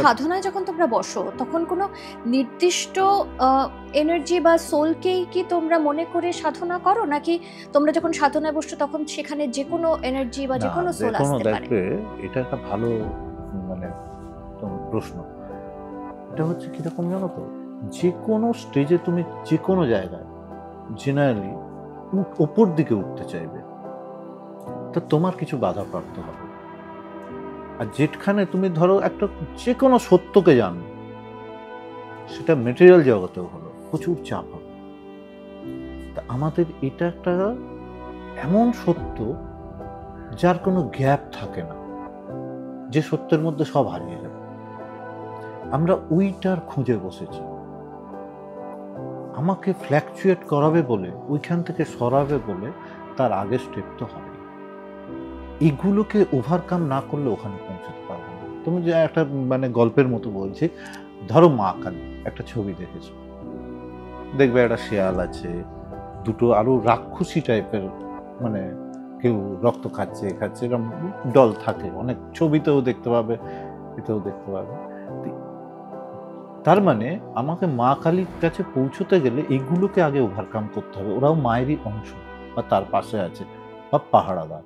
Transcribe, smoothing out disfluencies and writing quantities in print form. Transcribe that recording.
সাধনায় যখন তোমরা বসো তখন কোনো নির্দিষ্ট এনার্জি বা সোলকেই কি তোমরা মনে করে সাধনা করো, নাকি তোমরা যখন সাধনায় বসছো তখন সেখানে যে কোনো এনার্জি বা যে না, কোনো সোল যেকোনো আসতে পারে? দেখবে, এটা একটা ভালো মানে তোমার প্রশ্ন। এটা হচ্ছে কিরকম জানো তো, যে কোনো স্টেজে তুমি যে কোনো জায়গায় জেনারেলি ওপর দিকে উঠতে চাইবে, তা তোমার কিছু বাধাপ্রাপ্ত হবে। আর যেখানে তুমি ধরো একটা যে কোনো সত্যকে জানো, সেটা মেটেরিয়াল জগতেও হলো, প্রচুর চাপ হবে। তা আমাদের এটা একটা এমন সত্য যার কোনো গ্যাপ থাকে না, যে সত্যের মধ্যে সব হারিয়ে যাবে। আমরা ওইটার খুঁজে বসেছি। আমাকে ফ্ল্যাকচুয়েট করাবে বলে, ওইখান থেকে সরাবে বলে তার আগের স্টেপ তো হবে। এগুলোকে ওভারকাম না করলে ওখানে পৌঁছাতে পারবো না। তুমি যে একটা গল্পের মতো বলছি, ধরো মা কালী একটা ছবি দেখেছো, দেখবে একটা শেয়াল আছে, দুটো আরো রাক্ষসী টাইপের, মানে কেউ রক্ত খাচ্ছে খাচ্ছে, এরকম দল থাকে, অনেক ছবিতেও দেখতে পাবে, এতেও দেখতে পাবে। তার মানে আমাকে মা কালীর কাছে পৌঁছতে গেলে এগুলোকে আগে ওভারকাম করতে হবে। ওরাও মায়েরই অংশ, বা তার পাশে আছে, বা পাহারাদার।